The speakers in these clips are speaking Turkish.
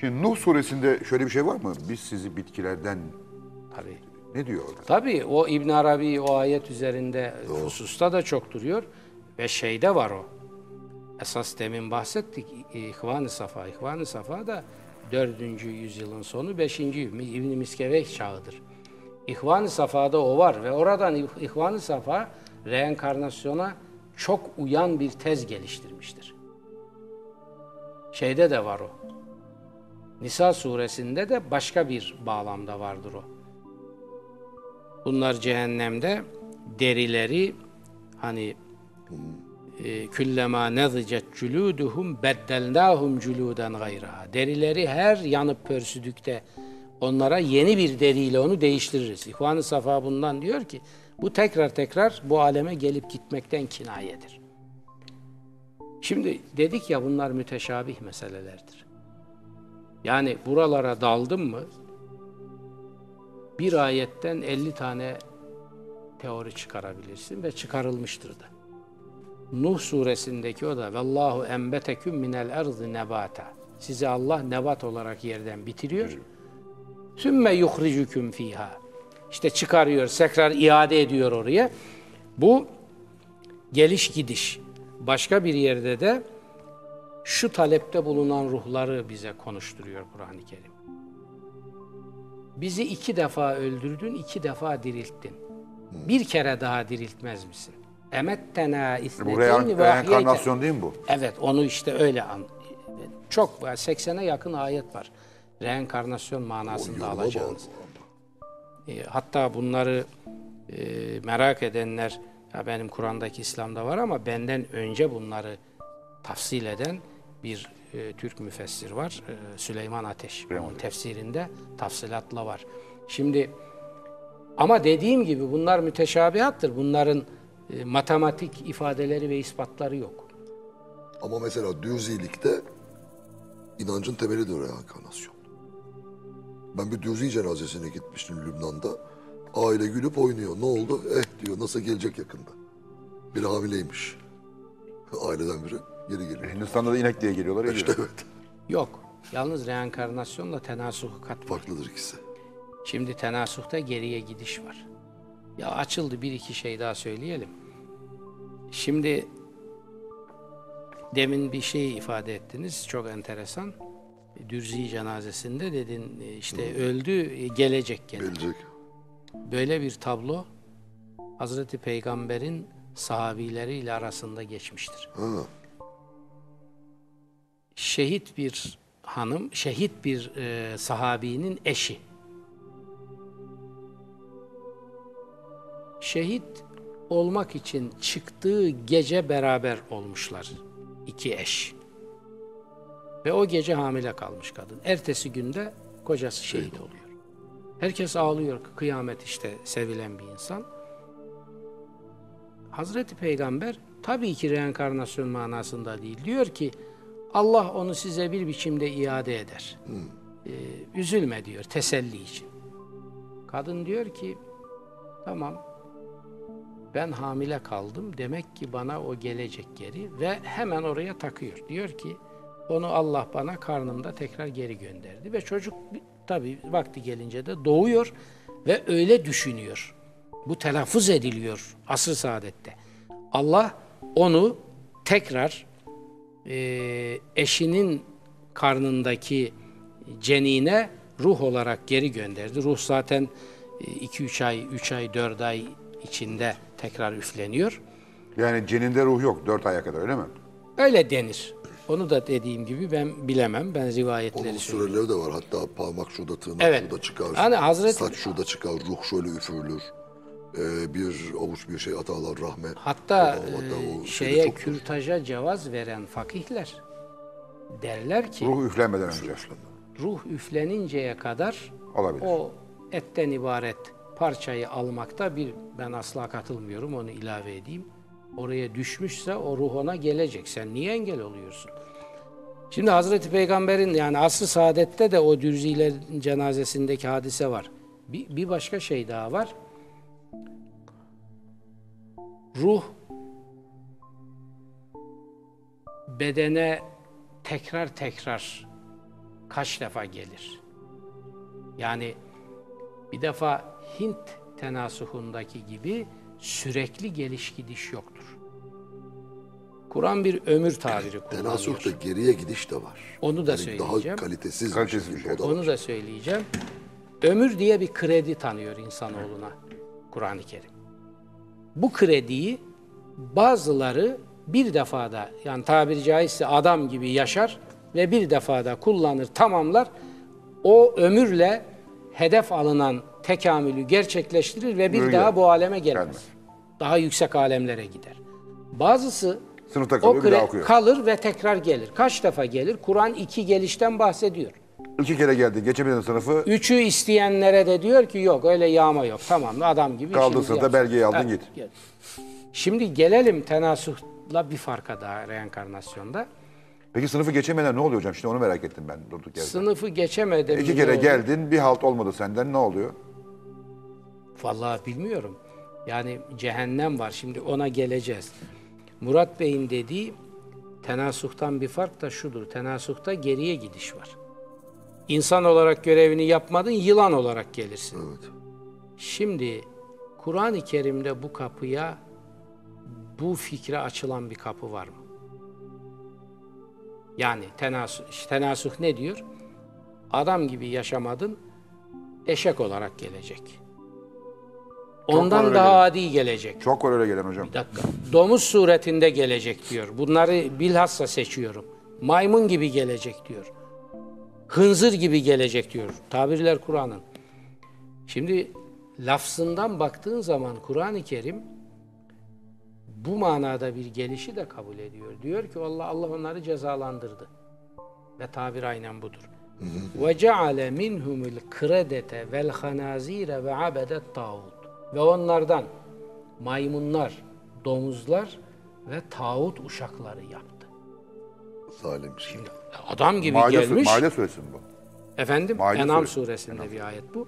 Şimdi Nuh suresinde şöyle bir şey var mı? Biz sizi bitkilerden Tabii. ne diyor orada? Tabii o İbn Arabi o ayet üzerinde hususta da çok duruyor ve şeyde var o. Esas demin bahsettik İhvan-ı Safa. İhvan-ı Safa da 4. yüzyılın sonu 5. İbn-i Miskeveh çağıdır. İhvan-ı Safa'da o var ve oradan İhvan-ı Safa reenkarnasyona çok uyan bir tez geliştirmiştir. Şeyde de var o. Nisa suresinde de başka bir bağlamda vardır o. Bunlar cehennemde derileri hani küllema nezicet culuduhum beddelnahum culudan gayraha. Derileri her yanıp pörsüdükte onlara yeni bir deriyle onu değiştiririz. İhvan-ı Safa bundan diyor ki bu tekrar bu aleme gelip gitmekten kinayedir. Şimdi dedik ya bunlar müteşabih meselelerdir. Yani buralara daldım mı bir ayetten 50 tane teori çıkarabilirsin ve çıkarılmıştır da. Nuh suresindeki o da vallahu enbeteküm minel erzi nebata. Sizi Allah nebat olarak yerden bitiriyor. Sümme yuhricüküm fiha. İşte çıkarıyor, tekrar iade ediyor oraya. Bu geliş gidiş. Başka bir yerde de şu talepte bulunan ruhları bize konuşturuyor Kur'an-ı Kerim. Bizi 2 defa öldürdün, 2 defa dirilttin. Bir kere daha diriltmez misin? Emettena Bu reenkarnasyon değil mi bu? Evet, onu işte öyle çok var. 80'e yakın ayet var. Reenkarnasyon manasında alacağınız. Hatta bunları merak edenler, ya benim Kur'an'daki İslam'da var ama benden önce bunları tafsil eden bir Türk müfessir var. Süleyman Ateş. Onun tefsirinde tafsilatla var. Şimdi ama dediğim gibi bunlar müteşabihattır. Bunların matematik ifadeleri ve ispatları yok. Ama mesela Dürzilikte inancın temelidir reenkarnasyon. Ben bir Dürzi cenazesine gitmiştim Lübnan'da. Aile gülüp oynuyor. Ne oldu? Diyor nasıl gelecek yakında. Biri hamileymiş. Aileden biri geri geliyor. Hindistan'da da inek diye geliyorlar. İşte evet. Yok. Yalnız reenkarnasyonla tenasuhu kat var. Farklıdır ikisi. Şimdi tenasuhta geriye gidiş var. Ya açıldı, bir iki şey daha söyleyelim. Şimdi demin bir şey ifade ettiniz, çok enteresan. Dürzi cenazesinde dedin işte öldü, gelecek gene. Gelecek. Böyle bir tablo Hazreti Peygamber'in sahabileriyle arasında geçmiştir. Ha. Şehit bir hanım, şehit bir sahabinin eşi. Şehit olmak için çıktığı gece beraber olmuşlar 2 eş. Ve o gece hamile kalmış kadın. Ertesi günde kocası şehit oluyor. Herkes ağlıyor, kıyamet işte, sevilen bir insan. Hazreti Peygamber tabii ki reenkarnasyon manasında değil. Diyor ki Allah onu size bir biçimde iade eder. Üzülme diyor, teselli için. Kadın diyor ki tamam, ben hamile kaldım. Demek ki bana o gelecek geri ve hemen oraya takıyor. Diyor ki onu Allah bana karnımda tekrar geri gönderdi. Ve çocuk tabii vakti gelince de doğuyor ve öyle düşünüyor. Bu telaffuz ediliyor asr-ı saadette. Allah onu tekrar eşinin karnındaki cenine ruh olarak geri gönderdi. Ruh zaten 2-3 ay, 3 ay, 4 ay içinde tekrar üfleniyor. Yani ceninde ruh yok 4 aya kadar, öyle mi? Öyle denir. Onu da dediğim gibi ben bilemem. Ben rivayetleri Onun söylüyorum. süreleri de var. Hatta parmak şurada, tırnak Evet. şurada çıkar. Yani Hazreti... Saç şurada çıkar, ruh şöyle üfürülür. Bir avuç bir şey atarlar rahmet. Hatta o şeye çok kürtaja cevaz veren fakihler derler ki Ruh üflenmeden önce. ruh üfleninceye kadar Olabilir. o etten ibaret parçayı almakta ben asla katılmıyorum, onu ilave edeyim. Oraya düşmüşse o ruh ona gelecek. Sen niye engel oluyorsun? Şimdi Hazreti Peygamber'in yani asr-ı saadette de o Dürzilerin cenazesindeki hadise var. Bir başka şey daha var. Ruh bedene tekrar kaç defa gelir? Yani bir defa Hint tenasuhundaki gibi sürekli geliş gidiş yoktur. Kur'an bir ömür tabiri kullanıyor. Tenasuhta geriye gidiş de var. Onu da Yani söyleyeceğim. daha kalitesiz, Kalitesiz bir bir şey. şey. O da Onu var. da söyleyeceğim. Ömür diye bir kredi tanıyor insanoğluna Kur'an-ı Kerim. Bu krediyi bazıları bir defada, yani tabiri caizse adam gibi yaşar ve bir defada kullanır, tamamlar. O ömürle hedef alınan tekamülü gerçekleştirir ve bir Öyle. daha bu aleme gelmez. Gelmez. Daha yüksek alemlere gider. Bazısı Sınıfta o kalıyor, bir daha okuyor. kalır ve tekrar gelir. Kaç defa gelir? Kur'an 2 gelişten bahsediyor. 2 kere geldi, geçemedin sınıfı, 3'ü isteyenlere de diyor ki yok öyle yağma yok. Tamam adam gibi kaldın işinizi sınıfta, yapsın. belgeyi aldın Evet, git. gel. Şimdi gelelim tenasuhla bir farka daha reenkarnasyonda. Peki sınıfı geçemeden ne oluyor hocam? Şimdi onu merak ettim ben durduk yerde. Sınıfı geçemedim. 2 mi kere ne olur? geldin, bir halt olmadı senden, ne oluyor? Vallahi bilmiyorum. Yani cehennem var. Şimdi ona geleceğiz. Murat Bey'in dediği tenasuhtan bir fark da şudur. Tenasuhta geriye gidiş var. İnsan olarak görevini yapmadın, yılan olarak gelirsin. Evet. Şimdi Kur'an-ı Kerim'de bu kapıya, bu fikre açılan bir kapı var mı? Yani tenasuh ne diyor? Adam gibi yaşamadın, eşek olarak gelecek. var Ondan öyle daha gelen. adi gelecek. Çok var öyle gelen hocam. Bir dakika. Domuz suretinde gelecek diyor. Bunları bilhassa seçiyorum. Maymun gibi gelecek diyor. Hınzır gibi gelecek diyor. Tabirler Kur'an'ın. Şimdi lafzından baktığın zaman Kur'an-ı Kerim bu manada bir gelişi de kabul ediyor. Diyor ki Allah onları cezalandırdı. Ve tabir aynen budur. Ve ceale minhumul kredete vel hanazire ve abedet tağut. Ve onlardan maymunlar, domuzlar ve tağut uşakları yaptı. Zalim şey. Adam gibi Maide, gelmiş. Maide suresi mi bu? Efendim, Maide En'am suresi. suresinde bir ayet bu.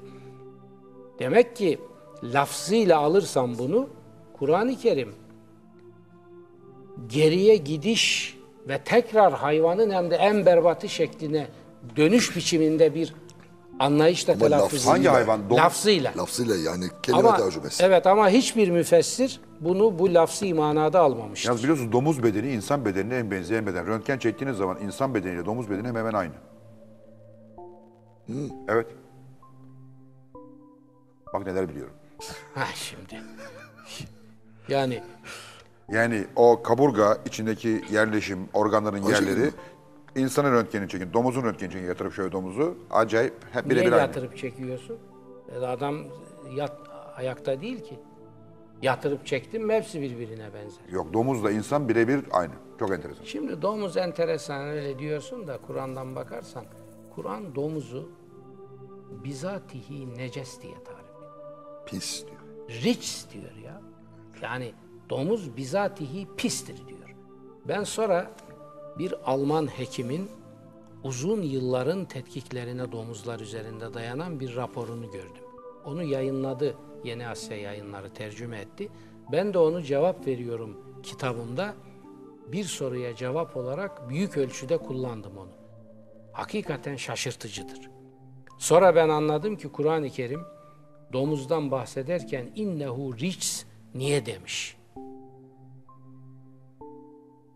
Demek ki lafzıyla alırsam bunu, Kur'an-ı Kerim geriye gidiş ve tekrar hayvanın hem de en berbatı şekline dönüş biçiminde bir anlayışla Ama telaffuz lafzıyla- ediyor. Hangi hayvan? Lafzıyla. Lafzıyla yani kelime Ama, tercümesi. evet ama hiçbir müfessir bunu bu lafzı manada almamıştır. Yalnız biliyorsunuz domuz bedeni insan bedenine en benzeyen beden. Röntgen çektiğiniz zaman insan bedeniyle domuz bedeni hemen hemen aynı. Evet. Bak neler biliyorum. Ha şimdi. Yani Yani o kaburga içindeki yerleşim, organların Hocam, yerleri insanın röntgenini çekin, domuzun röntgenini çekin, yatırıp şöyle domuzu acayip hep niye birebir aynı. yatırıp çekiyorsun? Adam ayakta değil ki. Yatırıp çektim mi hepsi birbirine benzer. Yok domuzla insan birebir aynı. Çok enteresan. Şimdi domuz enteresan öyle diyorsun da Kur'an'dan bakarsan Kur'an domuzu bizatihi neces diye tarif ediyor. Pis diyor. Rics diyor ya. Yani domuz bizatihi pistir diyor. Ben sonra bir Alman hekimin uzun yılların tetkiklerine domuzlar üzerinde dayanan bir raporunu gördüm. Onu yayınladı. Yeni Asya Yayınları tercüme etti. Ben de onu cevap veriyorum kitabımda. Bir soruya cevap olarak büyük ölçüde kullandım onu. Hakikaten şaşırtıcıdır. Sonra ben anladım ki Kur'an-ı Kerim domuzdan bahsederken innehu rics niye demiş?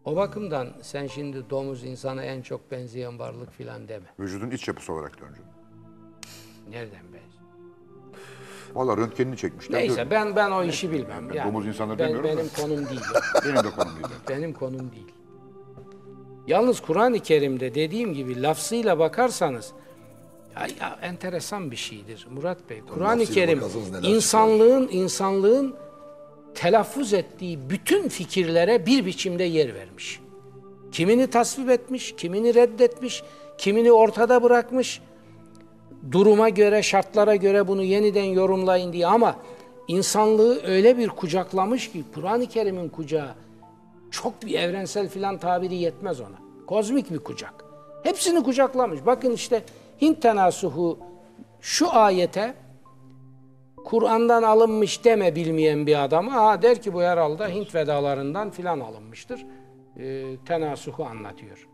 O bakımdan sen şimdi domuz insana en çok benzeyen varlık filan deme. Vücudun iç yapısı olarak da önce. Nereden benziyor? Valla röntgenini çekmişler. Neyse ben o işi bilmem. ben domuz insanları demiyorum benim da. konum değil. Benim de konum değil. Benim konum değil. Yalnız Kur'an-ı Kerim'de dediğim gibi lafzıyla bakarsanız ya enteresan bir şeydir Murat Bey. Kur'an-ı lafzıyla Kerim bakarsanız neler insanlığın telaffuz ettiği bütün fikirlere bir biçimde yer vermiş. Kimini tasvip etmiş, kimini reddetmiş, kimini ortada bırakmış. Duruma göre, şartlara göre bunu yeniden yorumlayın diye ama insanlığı öyle bir kucaklamış ki Kur'an-ı Kerim'in kucağı çok bir evrensel filan tabiri yetmez ona. Kozmik bir kucak. Hepsini kucaklamış. Bakın işte Hint tenasuhu şu ayete Kur'an'dan alınmış deme bilmeyen bir adama der ki bu herhalde Hint vedalarından filan alınmıştır. Tenasuhu anlatıyor.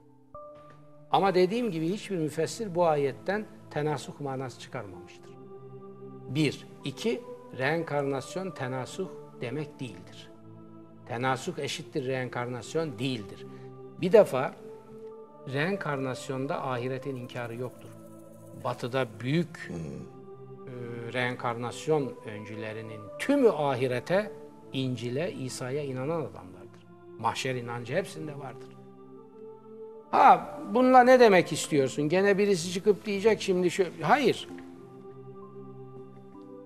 Ama dediğim gibi hiçbir müfessir bu ayetten tenasuh manası çıkarmamıştır. Bir. İki, reenkarnasyon tenasuh demek değildir. Tenasuh eşittir reenkarnasyon değildir. Bir defa reenkarnasyonda ahiretin inkarı yoktur. Batı'da büyük reenkarnasyon öncülerinin tümü ahirete, İncil'e, İsa'ya inanan adamlardır. Mahşer inancı hepsinde vardır. Ha, bununla ne demek istiyorsun? Gene birisi çıkıp diyecek şimdi şu... Hayır.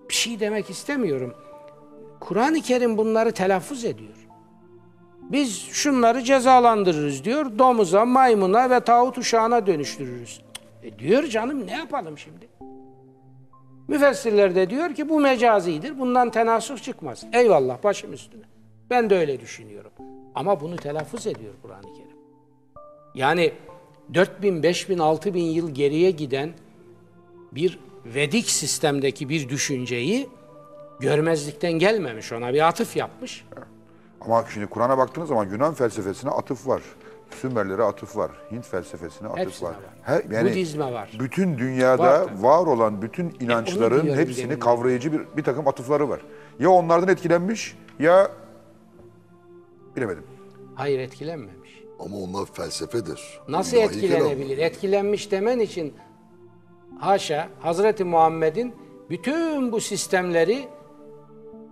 Bir şey demek istemiyorum. Kur'an-ı Kerim bunları telaffuz ediyor. Biz şunları cezalandırırız diyor. Domuza, maymuna ve tağut uşağına dönüştürürüz. Diyor canım, ne yapalım şimdi? Müfessirler de diyor ki bu mecazidir. Bundan tenasuh çıkmaz. Eyvallah, başım üstüne. Ben de öyle düşünüyorum. Ama bunu telaffuz ediyor Kur'an-ı Kerim. Yani 4000, 5000, 6000 yıl geriye giden bir Vedik sistemdeki bir düşünceyi görmezlikten gelmemiş. Ona bir atıf yapmış. Ama şimdi Kur'an'a baktığınız zaman Yunan felsefesine atıf var. Sümerlere atıf var. Hint felsefesine atıf Hepsine var. var. Yani Budizme var. bütün dünyada Var var olan bütün inançların diyorum hepsini demin. kavrayıcı bir takım atıfları var. Ya onlardan etkilenmiş ya bilemedim. Hayır, etkilenmemiş. Ama onlar felsefedir. Nasıl İlahi etkilenebilir? kelam. Etkilenmiş demen için haşa Hazreti Muhammed'in bütün bu sistemleri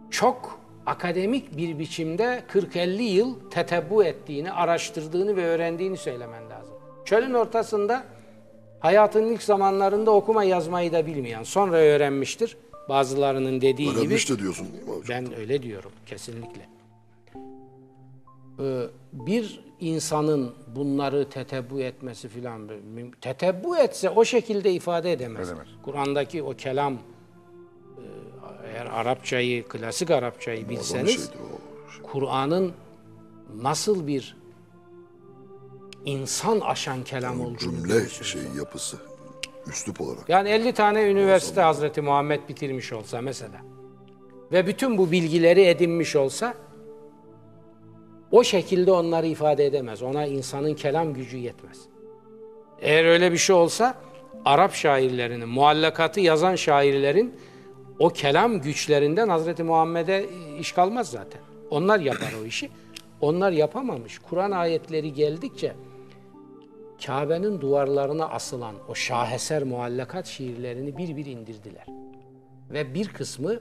çok akademik bir biçimde 40-50 yıl tetebbu ettiğini, araştırdığını ve öğrendiğini söylemen lazım. Çölün ortasında hayatının ilk zamanlarında okuma yazmayı da bilmeyen, sonra öğrenmiştir. Bazılarının dediği gibi. Öğrenmişti diyorsun değil mi hocam? Ben öyle diyorum kesinlikle. Bir insanın bunları tetebbu etmesi filan, tetebbu etse o şekilde ifade edemez. Edemez. Kur'an'daki o kelam, eğer Arapçayı, klasik Arapçayı bilseniz, şeydi o. Kur'an'ın nasıl bir insan aşan kelam olduğunu Cümle görürsünüz. yapısı. Üslup olarak. Yani 50 tane üniversite Hazreti Muhammed bitirmiş olsa mesela ve bütün bu bilgileri edinmiş olsa o şekilde onları ifade edemez. Ona insanın kelam gücü yetmez. Eğer öyle bir şey olsa Arap şairlerinin, muallakatı yazan şairlerin o kelam güçlerinden Hazreti Muhammed'e iş kalmaz zaten. Onlar yapar o işi. Onlar yapamamış. Kur'an ayetleri geldikçe Kabe'nin duvarlarına asılan o şaheser muallakat şiirlerini bir bir indirdiler. Ve bir kısmı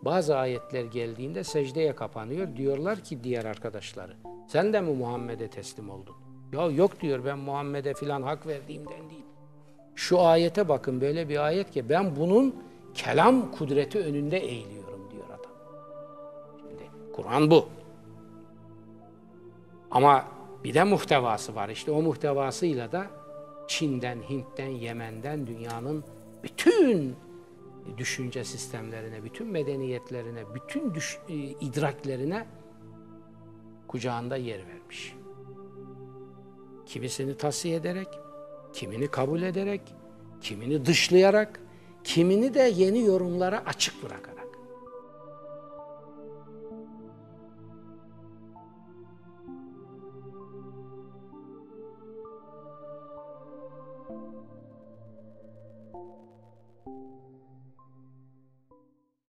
bazı ayetler geldiğinde secdeye kapanıyor. Diyorlar ki diğer arkadaşları, sen de mi Muhammed'e teslim oldun? Ya yok diyor, ben Muhammed'e filan hak verdiğimden değil. Şu ayete bakın, böyle bir ayet ki ben bunun kelam kudreti önünde eğiliyorum diyor adam. Şimdi Kur'an bu. Ama bir de muhtevası var. İşte o muhtevasıyla da Çin'den, Hint'ten, Yemen'den dünyanın bütün düşünce sistemlerine, bütün medeniyetlerine, bütün idraklerine kucağında yer vermiş. Kimisini tasfiye ederek, kimini kabul ederek, kimini dışlayarak, kimini de yeni yorumlara açık bırakarak.